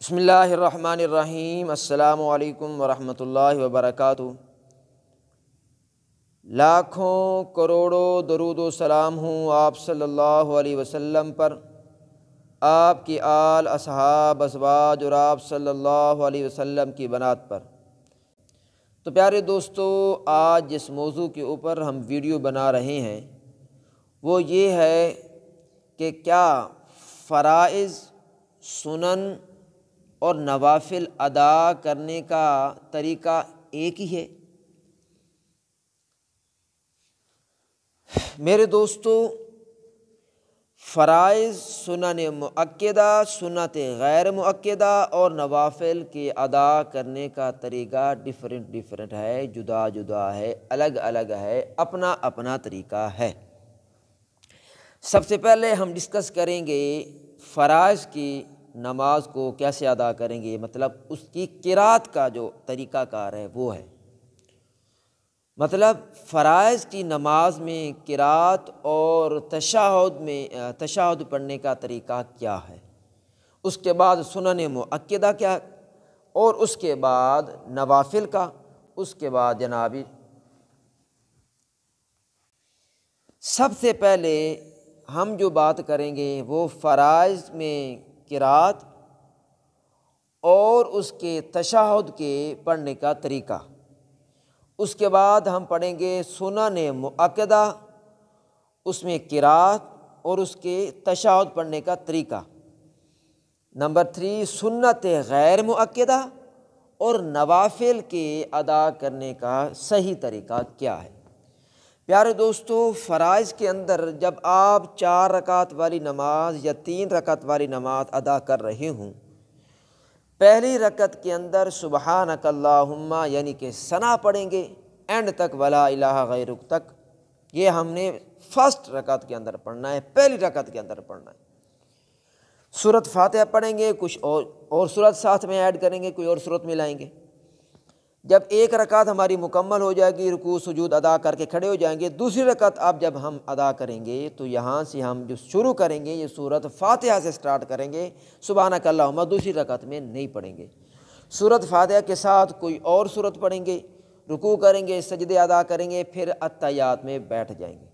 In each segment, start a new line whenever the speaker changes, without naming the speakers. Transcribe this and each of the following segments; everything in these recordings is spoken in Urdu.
بسم اللہ الرحمن الرحیم۔ السلام علیکم ورحمۃ اللہ وبرکاتہ۔ لاکھوں کروڑوں درود و سلام ہوں آپ صلی اللہ علیہ وسلم پر، آپ کی آل، اصحاب، ازواج اور آپ صلی اللہ علیہ وسلم کی بنات پر۔ تو پیارے دوستو، آج جس موضوع کے اوپر ہم ویڈیو بنا رہے ہیں وہ یہ ہے کہ کیا فرائض، سنن اور نوافل ادا کرنے کا طریقہ ایک ہی ہے؟ میرے دوستو، فرائض، سنن مؤکدہ، سنت غیر مؤکدہ اور نوافل کے ادا کرنے کا طریقہ ڈیفرنٹ ہے، جدا جدا ہے، الگ الگ ہے، اپنا اپنا طریقہ ہے۔ سب سے پہلے ہم ڈسکس کریں گے فرائض کی نماز کو کیسے ادا کریں گے، مطلب اس کی قرات کا جو طریقہ کار ہے وہ ہے، مطلب فرائض کی نماز میں قرات اور تشہد پڑھنے کا طریقہ کیا ہے، اس کے بعد سنن مؤکدہ کیا، اور اس کے بعد نوافل کا، اس کے بعد جنابی سب سے پہلے ہم جو بات کریں گے وہ فرائض میں قرات اور اس کے تشہد کے پڑھنے کا طریقہ، اس کے بعد ہم پڑھیں گے سنن مؤکدہ، اس میں قرات اور اس کے تشہد پڑھنے کا طریقہ۔ نمبر 3 سنت غیر مؤکدہ اور نوافل کے ادا کرنے کا صحیح طریقہ کیا ہے۔ پیارے دوستو، فرائض کے اندر جب آپ 4 رکعت والی نماز یا 3 رکعت والی نماز ادا کر رہے ہوں، پہلی رکعت کے اندر سبحانک اللہم یعنی کہ ثنا پڑھیں گے، اینڈ تک ولا الہ غیرک تک، یہ ہم نے فرسٹ رکعت کے اندر پڑھنا ہے، پہلی رکعت کے اندر پڑھنا ہے۔ سورۃ فاتحہ پڑھیں گے، کچھ اور سورت ساتھ میں ایڈ کریں گے، کوئی اور سورت ملائیں گے۔ جب ایک رکعت ہماری مکمل ہو جائے گی، رکوع سجود ادا کر کے کھڑے ہو جائیں گے، دوسری رکعت اب جب ہم ادا کریں گے تو یہاں سے ہم جو شروع کریں گے یہ سورۃ فاتحہ سے سٹارٹ کریں گے، سبحانک اللہم دوسری رکعت میں نہیں پڑھیں گے، سورۃ فاتحہ کے ساتھ کوئی اور سورت پڑھیں گے، رکوع کریں گے، سجدے ادا کریں گے، پھر اتحیات میں بیٹھ جائیں گے۔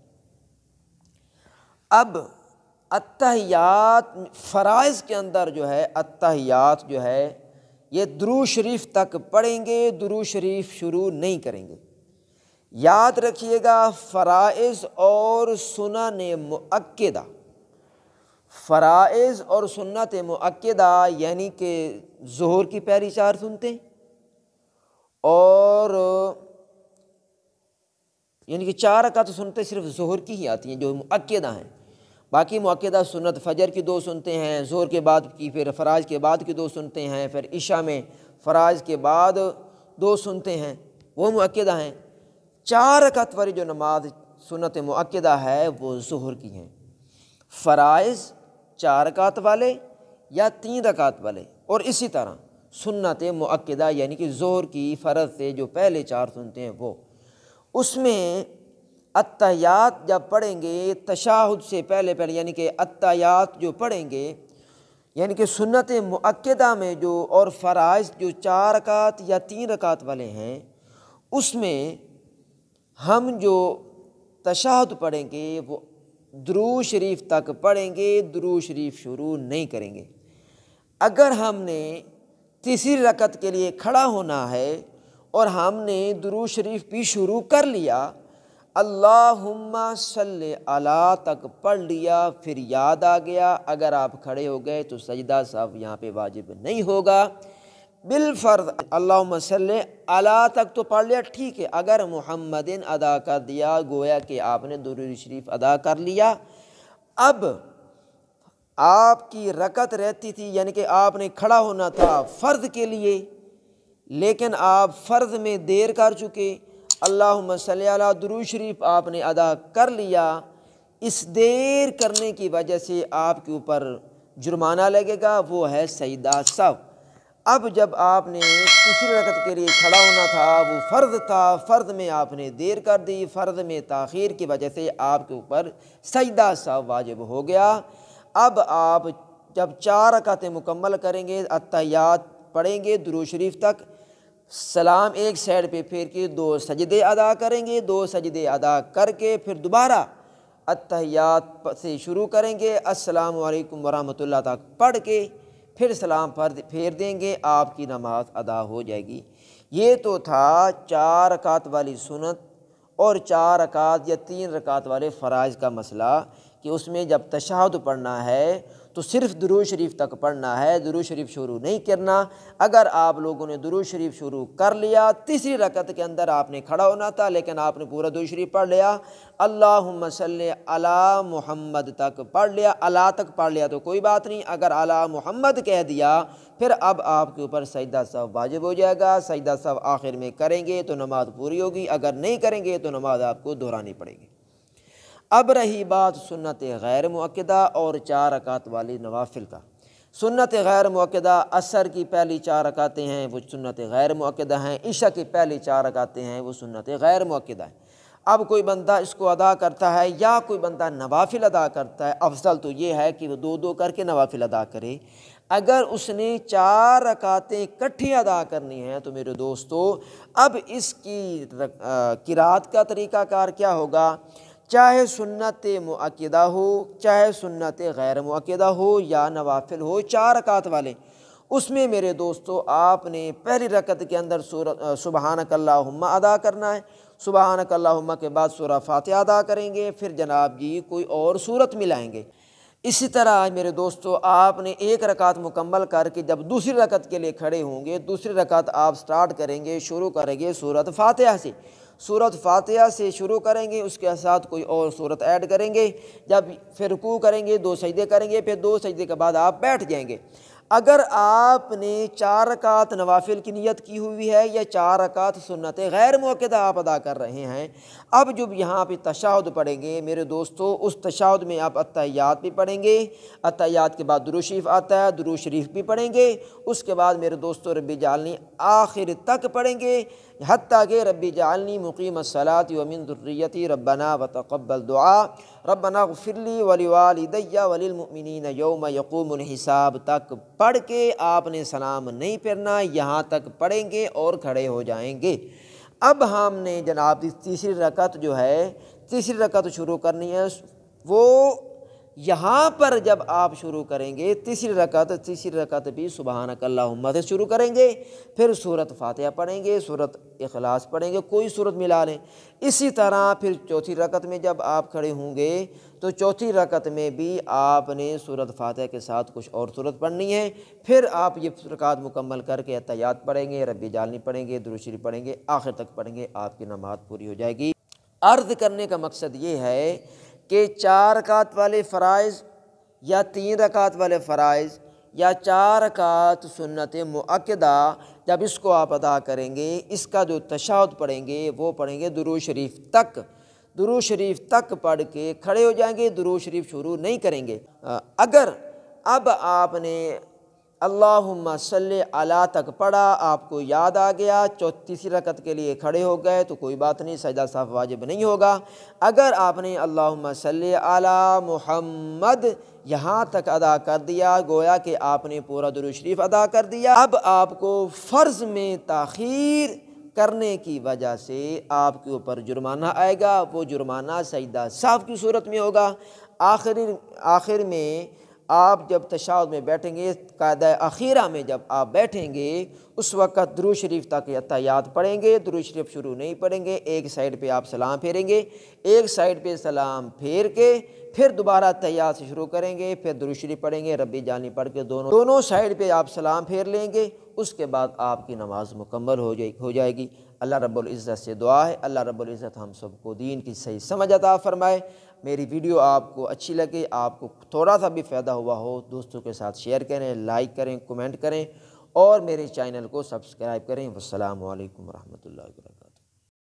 اب اتحیات فرائض کے اندر جو ہے اتحیات جو ہے یہ درود شریف تک پڑھیں گے، درود شریف شروع نہیں کریں گے۔ یاد رکھیے گا، فرائض اور سنن مؤکدہ، فرائض اور سنت مؤکدہ یعنی کہ ظہر کی پہلی 4 سنتیں اور یعنی کہ 4 رکعت سنتیں صرف ظہر کی ہی آتی ہیں جو مؤکدہ ہیں، باقی مؤکدہ سنت فجر کی 2 سنتیں ہیں، ظہر کے بعد کی، پھر فرائض کے بعد کی 2 سنتیں ہیں، پھر عشاء میں فرائض کے بعد 2 سنتیں ہیں، وہ مؤکدہ ہیں۔ 4 رکعت والی جو نماز سنت مؤکدہ ہے وہ ظہر کی ہیں، فرائض 4 رکعت والے یا 3 رکعت والے، اور اسی طرح سنت مؤکدہ یعنی کہ ظہر کی فرض سے جو پہلے 4 سنتیں ہیں وہ، اس میں اتحیات جب پڑھیں گے تشہد سے پہلے یعنی کہ اتحیات جو پڑھیں گے یعنی کہ سنت مؤکدہ میں جو اور فرائض جو 4 رکعت یا 3 رکعت والے ہیں، اس میں ہم جو تشہد پڑھیں گے وہ درود شریف تک پڑھیں گے، درود شریف شروع نہیں کریں گے۔ اگر ہم نے تیسری رکعت کے لیے کھڑا ہونا ہے اور ہم نے درود شریف بھی شروع کر لیا، اللہم صلی علی تک پڑھ لیا، پھر یاد آ گیا، اگر آپ کھڑے ہو گئے تو سجدہ صاحب یہاں پہ واجب نہیں ہوگا، بالفرض اللہم صلی علی تک تو پڑھ لیا، ٹھیک ہے، اگر محمدن ادا کر دیا گویا کہ آپ نے درود شریف ادا کر لیا۔ اب آپ کی رکعت رہتی تھی یعنی کہ آپ نے کھڑا ہونا تھا فرض کے لیے، لیکن آپ فرض میں دیر کر چکے، اللہم صلی علی درود شریف آپ نے ادا کر لیا، اس دیر کرنے کی وجہ سے آپ کے اوپر جرمانہ لگے گا، وہ ہے سجدہ سہو۔ اب جب آپ نے تیسری رکعت کے لیے کھڑا ہونا تھا، وہ فرض تھا، فرض میں آپ نے دیر کر دی، فرض میں تاخیر کی وجہ سے آپ کے اوپر سجدہ سہو واجب ہو گیا۔ اب آپ جب 4 رکعتیں مکمل کریں گے، اتحیات پڑھیں گے درود شریف تک، سلام ایک سائڈ پہ پھیر کے 2 سجدے ادا کریں گے، 2 سجدے ادا کر کے پھر دوبارہ اتحیات سے شروع کریں گے، السلام علیکم ورحمۃ اللہ تک پڑھ کے پھر سلام پھیر دیں گے، آپ کی نماز ادا ہو جائے گی۔ یہ تو تھا 4 رکعت والی سنت اور 4 رکعت یا 3 رکعت والے فرائض کا مسئلہ، کہ اس میں جب تشہد پڑھنا ہے تو صرف درود شریف تک پڑھنا ہے، درود شریف شروع نہیں کرنا۔ اگر آپ لوگوں نے درود شریف شروع کر لیا، تیسری رکعت کے اندر آپ نے کھڑا ہونا تھا لیکن آپ نے پورا درود شریف پڑھ لیا، اللہم صلی علی محمد تک پڑھ لیا، اللہ تک پڑھ لیا تو کوئی بات نہیں، اگر علی محمد کہہ دیا پھر اب آپ کے اوپر سجدہ سہو واجب ہو جائے گا، سجدہ سہو آخر میں کریں گے تو نماز پوری ہوگی، اگر نہیں کریں گے تو نماز آپ کو دہرانی پڑے گی۔ اب رہی بات سنت غیر مؤکدہ اور 4 رکعت والی نوافل کا۔ سنت غیر مؤکدہ، عصر کی پہلی 4 رکعتیں ہیں وہ سنت غیر مؤکدہ ہیں، عشاء کی پہلی 4 رکعتیں ہیں وہ سنت غیر مؤکدہ ہیں۔ اب کوئی بندہ اس کو ادا کرتا ہے یا کوئی بندہ نوافل ادا کرتا ہے، افضل تو یہ ہے کہ وہ 2 کر کے نوافل ادا کرے۔ اگر اس نے 4 رکعتیں اکٹھی ادا کرنی ہیں تو میرے دوستو اب اس کی قرات کا طریقہ کار کیا ہوگا؟ چاہے سنت مؤکدہ ہو، چاہے سنت غیر مؤکدہ ہو یا نوافل ہو 4 رکعت والے، اس میں میرے دوستو آپ نے پہلی رکعت کے اندر سبحانک اللہم ادا کرنا ہے، سبحانک اللہم کے بعد سورہ فاتحہ ادا کریں گے، پھر جناب جی کوئی اور سورت ملائیں گے۔ اسی طرح میرے دوستو آپ نے 1 رکعت مکمل کر کے جب دوسری رکعت کے لیے کھڑے ہوں گے، دوسری رکعت آپ سٹارٹ کریں گے، شروع کریں گے سورۃ فاتحہ سے، سورۃ فاتحہ سے شروع کریں گے، اس کے ساتھ کوئی اور سورت ایڈ کریں گے، جب پھر رکوع کریں گے 2 سجدے کریں گے، پھر 2 سجدے کے بعد آپ بیٹھ جائیں گے۔ اگر آپ نے 4 رکعت نوافل کی نیت کی ہوئی ہے یا 4 رکعت سنت غیر مؤکدہ آپ ادا کر رہے ہیں، اب جب یہاں پہ تشہد پڑھیں گے میرے دوستو، اس تشہد میں آپ اتحیات بھی پڑھیں گے، اتحیات کے بعد درود شریف آتا ہے، درود شریف بھی پڑھیں گے، اس کے بعد میرے دوستو رب اجعلنی آخر تک پڑھیں گے، حتیٰ کہ رب اجعلنی مقیم الصلاۃ ومن ذریتی ربنا وتقبل دعا ربنا اغفر لی ولوالدی وللمؤمنین یوم یقوم الحساب تک پڑھ کے آپ نے سلام نہیں پھرنا، یہاں تک پڑھیں گے اور کھڑے ہو جائیں گے۔ اب ہم نے جناب تیسری رکعت جو ہے، تیسری رکعت شروع کرنی ہے، وہ یہاں پر جب آپ شروع کریں گے تیسری رکعت بھی سبحانک اللہم سے شروع کریں گے، پھر سورۃ فاتحہ پڑھیں گے، سورۃ اخلاص پڑھیں گے، کوئی سورت ملا لیں۔ اسی طرح پھر چوتھی رکعت میں جب آپ کھڑے ہوں گے تو چوتھی رکعت میں بھی آپ نے سورۃ فاتحہ کے ساتھ کچھ اور سورت پڑھنی ہے، پھر آپ یہ رکعت مکمل کر کے اتحیات پڑھیں گے، رب اجعلنی پڑھیں گے، درود شریف پڑھیں گے، آخر تک پڑھیں گے، آپ کی نماز پوری ہو جائے گی۔ عرض کرنے کا مقصد یہ ہے کہ 4 رکعت والے فرائض یا 3 رکعت والے فرائض یا 4 رکعت سنت مؤکدہ جب اس کو آپ ادا کریں گے، اس کا جو تشہد پڑھیں گے وہ پڑھیں گے درود شریف تک، درود شریف تک پڑھ کے کھڑے ہو جائیں گے، درود شریف شروع نہیں کریں گے۔ اگر اب آپ نے اللہم صلی علی تک پڑھا، آپ کو یاد آ گیا، تیسری رکعت کے لیے کھڑے ہو گئے تو کوئی بات نہیں، سجدہ سہو واجب نہیں ہوگا۔ اگر آپ نے اللہم صلی علی محمد یہاں تک ادا کر دیا، گویا کہ آپ نے پورا درود شریف ادا کر دیا۔ اب آپ کو فرض میں تاخیر کرنے کی وجہ سے آپ کے اوپر جرمانہ آئے گا، وہ جرمانہ سجدہ سہو کی صورت میں ہوگا۔ آخر میں آپ جب تشہد میں بیٹھیں گے، قاعدہ اخیرہ میں جب آپ بیٹھیں گے اس وقت درود شریف تک اتحیات پڑھیں گے، درود شریف شروع نہیں پڑھیں گے، ایک سائڈ پہ آپ سلام پھیریں گے، ایک سائڈ پہ سلام پھیر کے پھر دوبارہ اتحیات سے شروع کریں گے، پھر درود شریف پڑھیں گے، رب اجعلنی پڑھ کے دونوں سائڈ پہ آپ سلام پھیر لیں گے، اس کے بعد آپ کی نماز مکمل ہو جائے گی۔ اللہ رب العزت سے دعا ہے اللہ رب العزت ہم سب کو دین کی صحیح سمجھ عطا فرمائے۔ میری ویڈیو آپ کو اچھی لگے، آپ کو تھوڑا سا بھی فائدہ ہوا ہو، دوستوں کے ساتھ شیئر کریں، لائک کریں، کمنٹ کریں اور میرے چینل کو سبسکرائب کریں۔ والسلام علیکم ورحمۃ اللہ وبرکاتہ۔